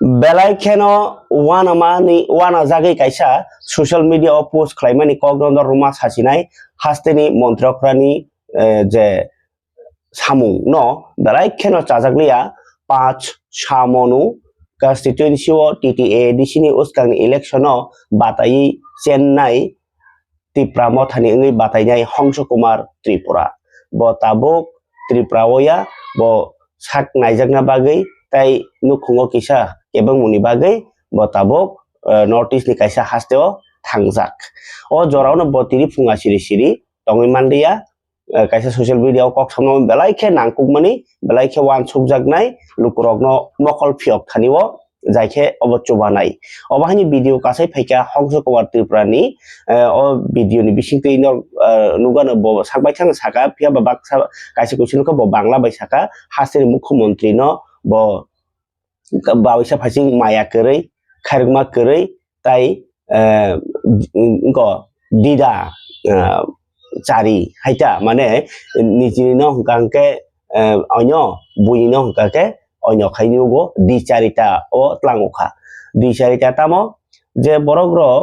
belai kheno wana mani wana jagi kaisa social media o post khlaimani kokdondor ruma sasinai hasteni montrokrani je samung no belai kheno chajakliya 5 samonu constituency o TTA disini uskang election o batai Chennai Tripura mothani ngai batainai Hongso Kumar Tripura bo tabuk Tripura oya bo sak naijakna bagui tai nukhungo kisa ebang muni bagui bo tabuk north east ni kaisa hasteo thangjak o jorao no bo tiri phunga siri siri tongui mandiya kaisa social media o kok samno belai khe nangkukmani belai khe wan sukjaknai lukurokno mokol phiok thaniwo jaikhe obo chubanai obahani video kasai phaika Hongso Kumar Tripura ni o video ni bisingtwi no nugano bo sakbai thang saka phia ba bak kaisa kusin ko bo bangla bai saka hasini mukhyamantri no bo bawaisa phasing maya kwrwi khairokma kwrwi tai ko dida chari haita mane nijini no hungkangke onyo buini no hungkake onyo khainugo di charita o tlangukha di charita tamo je borok rok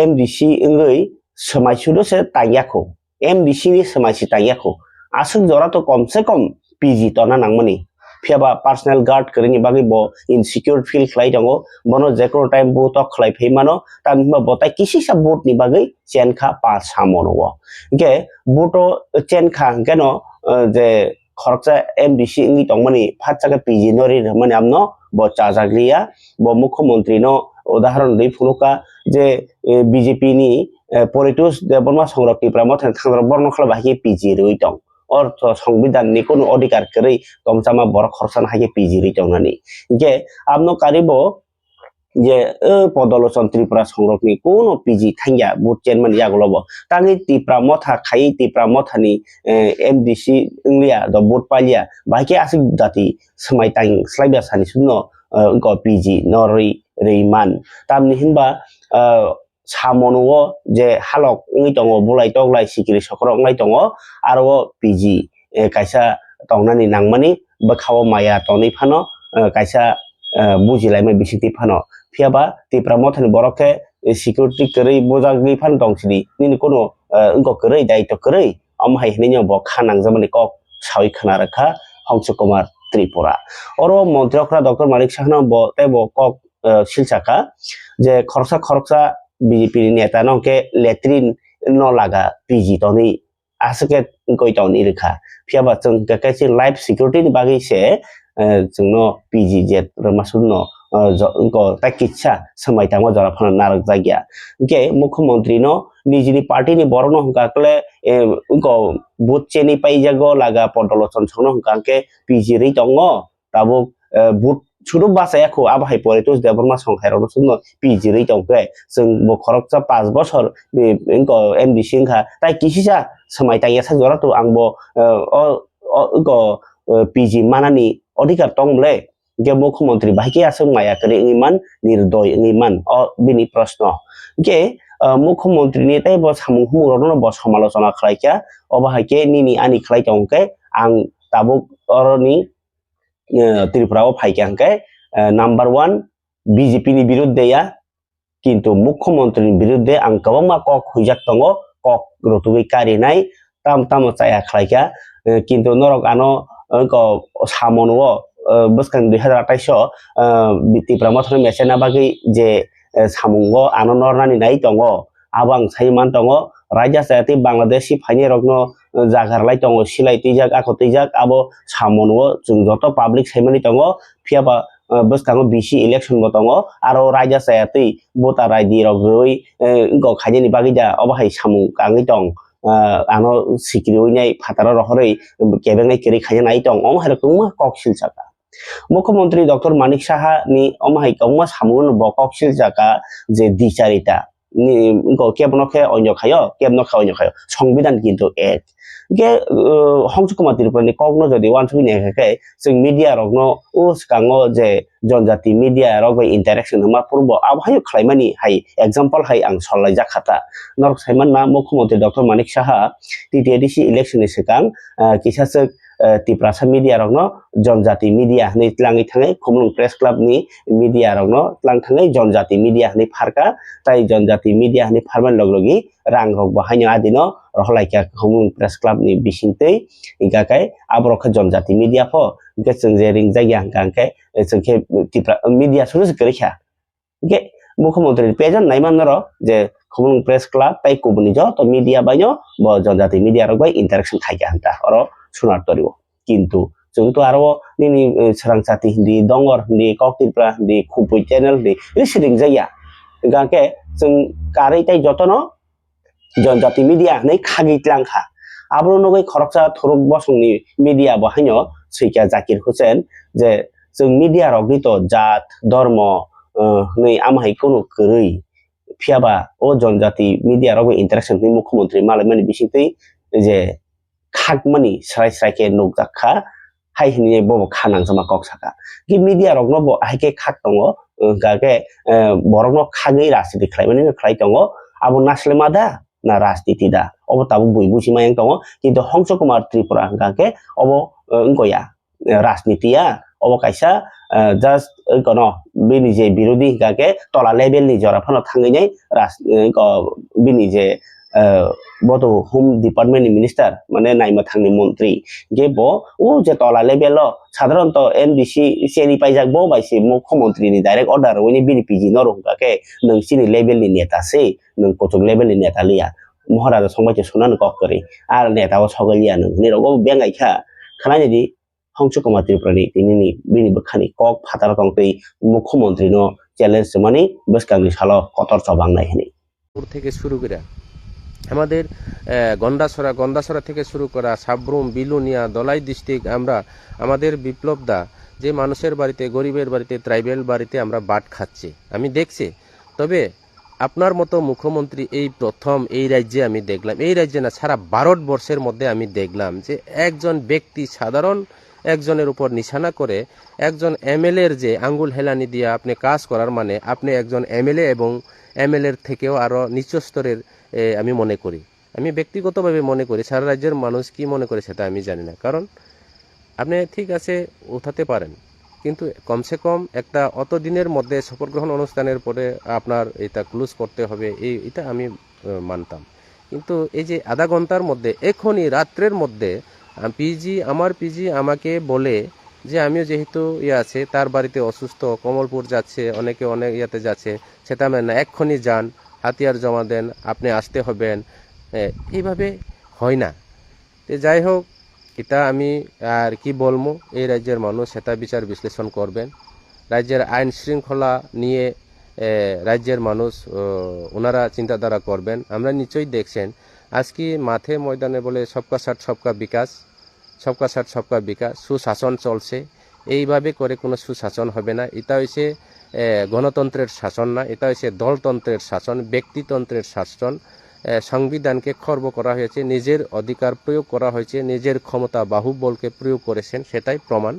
MDC ngui samaisudo se taiyako MDC ni samaisi taiyako asuk jora to komse kom PG to na nangmani phiaba personal guard krini bagi bo insecure feel khlai dango bono jekro time bo to khlai pheimano tamma botai kisisa boat ni bagi chenkha pa samono ge boto chenkha geno je khorcha MDC ngi tongmani phatchaka PG nori mane amno bo chajakliya bo mukhyamantri no udaharon dei phunuka je BJP ni Politus Deborma Songrok Tripura mothani thangrok borno khala bahike PG rui tong ortho সংবিধান ni kono odhikar kwrwi tongchama borok khorchana haike PG rui tongnani ge amno karibo je Podolochon Tripura Songrok ni kono PG thangya boot chairman yagulobo tangi Tripura motha khai Tripura mothani MDC inglia do boot palia bahike asik jati smai tang slaibya sani sunno ko PG nori reiman tamni hinba samono je halok ngi tongo bulai toglai sikiri sokrok ngai tongo aro PG kaisa tongnani nangmani bakhawo maya toni phano kaisa bujilaimai bisiti phano phiaba Tripura mothani borokhe security kwrwi bojagni phan tongsini nini kono ingko kwrwi daito kwrwi amhai hinai bo khanangjamani kok sawi khana rakha Hongso Kumar Tripura oro montrokra Dr. Manik Saha bo tebo kok silchaka je khoroksa BJP ni neta no ke letrin no laga PG toni asake koi toni rekha phiaba chung ke kaisi life security ni bagi se chungno PG jet ramasunno ko takitsa samai tamo jara phana narak jagya ke mukhyamantri no nijini party ni borok no hungka kle ko boot cheni pai jago laga Podolochon songno hungka ke PG ri tongo tabuk boot chudo basaya ko abahai Politus Deborma Songkhairok sunno PG ri tongkhe chung bo khoroksa 5 bochor ko MDC ngkha tai kisisa samai tangya sajora to angbo ko PG manani odhikar tongmle ge mukhyamantri bahike asung maya kri ngiman nirdoi ngiman o bini prashno ge mukhyamantri ni tai bo samung humurok bo samalochona khlaikya obahake nini ani khlai tongkhe ang tabuk oroni Tripura o phaikya hangke number 1 BJP ni biruddhe ya kintu mukhyamantri ni biruddhe ang kwbangma kok huijak tongo kok rotugui karinai tamo chaya khlaikya kintu norok ano ko samono bwskang 2028 o Tripura mothoni mechena bagui je samungo ano nornani nai tongo abang saiman tongo raja jati Bangladeshi phaini rokno jagarlai tongo silai tijak ako tijak abo samono chung joto public saimani tongo phiaba bwskango BC election bo tongo aro raja jati voter ID rok rui ko khaijani bagui da obahai samung kangui tong ano sikiri nai phataro rohorei kebengai keri khaijani tong omhai rokma kok silchaka Mukhyamantri Dr. Manik Saha ni omhai kongma samungo bo kok silchaka je dicharita ni ko kebno khe onyo khayo সংবিধান কিন্তু এক ge Hongso Kumar Tripura ni kokno jodi wansui ne khe jeng media rokno uskango je jonjati media rok bai interaction ma purbo abhayo khlaimani hai example hai ang solai jakhata norok saiman na Mukhyamantri Dr. Manik Saha TTDC election ni sikang kisasek ত্রিপুরাসা media রকনো जनजाति media হনি ত্লাঙ্গি থাঙে Khumulwng press club নি media রকনো ত্লাং থাঙে जनजाति মিডিয়া হনি ফারকা তাই जनजाति মিডিয়া হনি ফারমান লগলগি রাং রক বাহাইনো আদিনো রহলাইকা খুমলুং প্রেস ক্লাব নি বিসিংতৈ ইগাকাই আবরক जनजाति মিডিয়া ফ গে जों जे रिं जायगा गांके जोंखे ত্রিপুরা মিডিয়া সুনো গরিখা গে মুখ্যমন্ত্রী পেজন নাইমানর যে খুমলুং প্রেস ক্লাব তাই কুবনি জ তো মিডিয়া বাইনো ব जनजाति মিডিয়া রক বাই ইন্টারেকশন খাইকা হান্তা অর সুনার তরিও কিন্তু जोंथ' आरो निनि सोरांसाति हिन्दी दंगर हिन्दी कक त्रिपुरा हिन्दी खुबै चैनल हिन्दी रिसिदिं जाया गाके जों कारै ताइ जतन जनजाति मिडिया नै खागि tlangखा आब्रो नगै खरकसा थरुक बसंनि मिडिया बहायनो सैका जाकिर हुसेन जे जों मिडिया रगनि तो जात धर्म नै आमहाय कोनो गरै फियाबा ओ जनजाति मिडिया रगै इन्टारेक्शन नि मुख्यमंत्री मालायमानि बिसिंतै जे खागमानि स्राय स्रायके नगजाखा hai hini bo khanang sama kok saka ki media rok no bo haike khak tongo gake borok no khagei rajniti khlaimani khlai tongo abo naslema da na rajniti da obo tabu bui busi mayang tongo kintu Hongso Kumar Tripura gake obo ngoya rajnitiya obo kaisa just kono bini je birodi gake tola level ni jora phano thangai nai bini je বতো home department minister মানে নাইমা থাংনি মন্ত্রী গে ব ও যে তলা level সাধারণত NBC সেনি পাইজাক ব bye see মুখ্যমন্ত্রীনি direct order ওইনি বিনিপিজি নরংকাকে নংसिनि लेभेलनि नेतासै नों कचक लेभेलनि नेता लिया महाराजा संबाइचे सुनानो कक करि आर नेताओ सगलिया नों निरगो बेंगाइखा खानायदि Hongso Kumar Tripurani तिनिनि बिनि बखानि कक फातार तंतै मुख्यमंत्री नो চ্যালেঞ্জ মানে বসকাংनि सालो कतर चबांनाय हनि থেকে শুরু করে আমাদের গন্ডাছড়া থেকে শুরু করা সাবরুম বিলুনিয়া দলাই ডিস্ট্রিক্ট আমরা আমাদের বিপ্লবদা যে মানুষের বাড়িতে গরিবের বাড়িতে ট্রাইবেল বাড়িতে আমরা বাট খাচ্ছি আমি দেখছি তবে আপনার মতো মুখ্যমন্ত্রী এই প্রথম এই রাজ্যে আমি দেখলাম এই রাজ্যে না সারা ভারতবর্ষের মধ্যে আমি দেখলাম যে একজন ব্যক্তি সাধারণ একজনের উপর নিশানা করে একজন এমএলএর যে আঙ্গুল হেলানি দিয়ে আপনি কাজ করার মানে আপনি একজন এমএলএ এবং এমএলএর থেকেও আরও নিচু স্তরের আমি মনে করি আমি ব্যক্তিগতভাবে মনে করি সারা রাজ্যের মানুষ কি মনে করে সেটা আমি জানি না কারণ আপনি ঠিক আছে উঠাতে পারেন কিন্তু কমসে কম একটা অত দিনের মধ্যে শপথ গ্রহণ অনুষ্ঠানের পরে আপনার এটা ক্লোজ করতে হবে এটা আমি মানতাম কিন্তু এই যে আধা ঘন্টার মধ্যে এখনই রাত্রের মধ্যে আমার পিজি আমাকে বলে যে আমিও যেহেতু আছে তার বাড়িতে অসুস্থ কমলপুর যাচ্ছে অনেকে অনেক ইয়াতে যাচ্ছে সেটা আমি না এক্ষুনি যান হাতিয়ার জমা দেন আপনি আসতে হবেন এইভাবে হয় না যাই হোক এটা আমি আর কি বলবো এই রাজ্যের মানুষ সেটা বিচার বিশ্লেষণ করবেন রাজ্যের আইন শৃঙ্খলা নিয়ে রাজ্যের মানুষ ওনারা চিন্তাধারা করবেন আমরা নিশ্চয়ই দেখছেন আজকে মাঠে ময়দানে বলে সবকা সাথ সবকা বিকাশ সুশাসন চলছে এইভাবে করে কোনো সুশাসন হবে না এটা হচ্ছে গণতন্ত্রের শাসন না এটা হচ্ছে দলতন্ত্রের শাসন ব্যক্তিতন্ত্রের শাসন সংবিধানকে খর্ব করা হয়েছে নিজের অধিকার প্রয়োগ করা হয়েছে নিজের ক্ষমতা বাহুবলকে প্রয়োগ করেছেন সেটাই প্রমাণ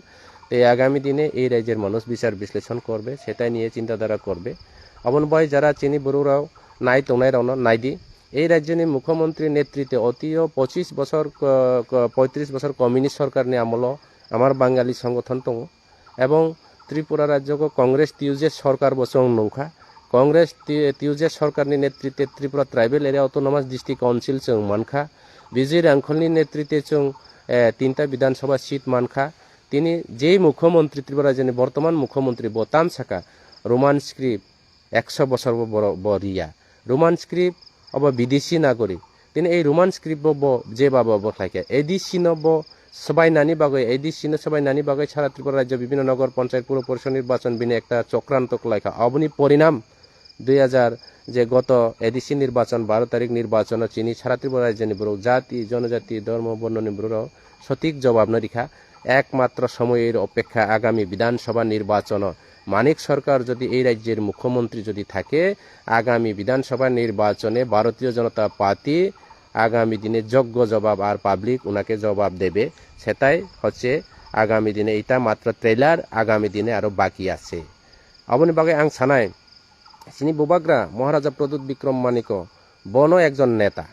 এই আগামী দিনে এই রাজ্যের মানুষ বিচার বিশ্লেষণ করবে সেটাই নিয়ে চিন্তাধারা করবে অমন বয় যারা চিনি বড়ুরাও নাই তোনাই রাও নাই দি এই রাজ্যের মুখ্যমন্ত্রীর নেতৃত্বে অতীয় 35 বছর কমিউনিস্ট সরকার নিয়ে আমল আমার বাঙালি সংগঠন দङ এবং ত্রিপুরা রাজ্যকে কংগ্রেস টিউজেস সরকার বসং নৌখা কংগ্রেস টিউজেস সরকারनि নেতৃত্বে Tripura tribal area autonomous district council जों मानखा বিজয় রাঙ্খলनि নেতৃত্বে जों 3টা বিধানসভা সিট মানখা তিনি যেই মুখ্যমন্ত্রী ত্রিপুরা রাজ্যের বর্তমান মুখ্যমন্ত্রী বতাম সাকা রোমান স্ক্রিপ্ট 100 বছর বরিয়া রোমান স্ক্রিপ্ট অব বিদেশি নাগরিক তিনি এই রোমান স্ক্রিপ্ট যে বাবা বখাইকে এডিসিনো সবাইনানি বাগৈ সারা ত্রিপুরা রাজ্য বিভিন্ন নগর পঞ্চায়েত পুর পরিষদ নির্বাচন বিনে একটা চক্রান্ত লাইখা অবনি পরিণাম 2000 যে গত এডিসি নির্বাচন 12 তারিখ নির্বাচন চিনি সারা ত্রিপুরা রাজ্যের বড় জাতি জনজাতি ধর্ম বর্ণ নির্বর সঠিক জবাব নরিখা একমাত্র সময়ের অপেক্ষা আগামী বিধানসভা নির্বাচন মানিক সরকার যদি এই রাজ্যের মুখ্যমন্ত্রী যদি থাকে আগামী বিধানসভা নির্বাচনে ভারতীয় জনতা পার্টি আগামী দিনে যোগ্য জবাব আর পাবলিক উনাকে জবাব দেবে সেটাই হচ্ছে আগামী দিনে এটা মাত্র ট্রেলার আগামী দিনে আরো বাকি আছে অবনি বাগে আং সানাই চিনি বুবাগ্রা মহারাজা প্রদ্যুৎ বিক্রম মানিক বনো একজন নেতা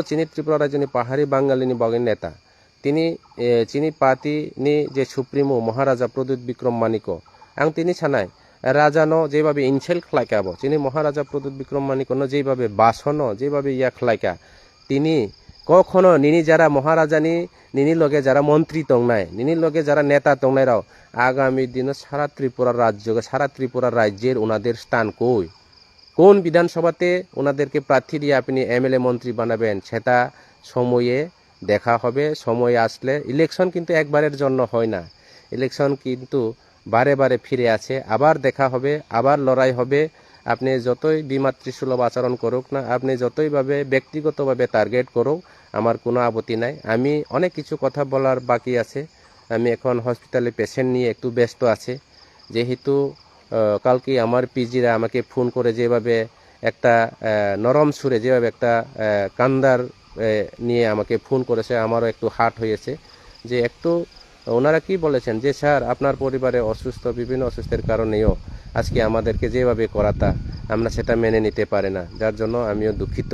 চিনি ত্রিপুরা রাজ্যনি পাহাড়ি বাঙালিনি বাগে নেতা chini party ni je supremo Maharaja Pradut Bikram Maniko ang tini sanai রাজা ন যেভাবে ইনসেল খ্লাইকাব তিনি মহারাজা প্রদ্যুৎ বিক্রম মানিক যেভাবে বাসন যেভাবে ইয়া খ্লাইকা তিনি কখনো নিনি যারা মহারাজানি নিনি লগে যারা মন্ত্রী তংনায় নিনি লগে যারা নেতা তংনায়রাও আগামী দিনে সারা ত্রিপুরা রাজ্যের ওনাদের স্থান কোন বিধানসভাতে ওনাদেরকে প্রার্থী দিয়ে আপনি এমএলএ মন্ত্রী বানাবেন সেটা সময়ে দেখা হবে। সময় আসলে ইলেকশন কিন্তু একবারের জন্য হয় না, ইলেকশন কিন্তু বারে বারে ফিরে আছে, আবার দেখা হবে, আবার লড়াই হবে। আপনি যতই বিমাতৃসুলভ আচরণ করুক না, আপনি যতইভাবে ব্যক্তিগতভাবে টার্গেট করুক, আমার কোনো আপত্তি নাই। আমি অনেক কিছু কথা বলার বাকি আছে, আমি এখন হসপিটালে পেশেন্ট নিয়ে একটু ব্যস্ত আছে। যেহেতু কালকে আমার পিজিরা আমাকে ফোন করে যেভাবে একটা নরম সুরে যেভাবে একটা কান্দার নিয়ে আমাকে ফোন করেছে, আমারও একটু হার্ট হয়েছে। যে একটু ওনারা কি বলেছেন যে স্যার আপনার পরিবারে অসুস্থ, বিভিন্ন অসুস্থের কারণেও আজকে আমাদেরকে যেভাবে করাতা আমরা সেটা মেনে নিতে পারি না, যার জন্য আমিও দুঃখিত।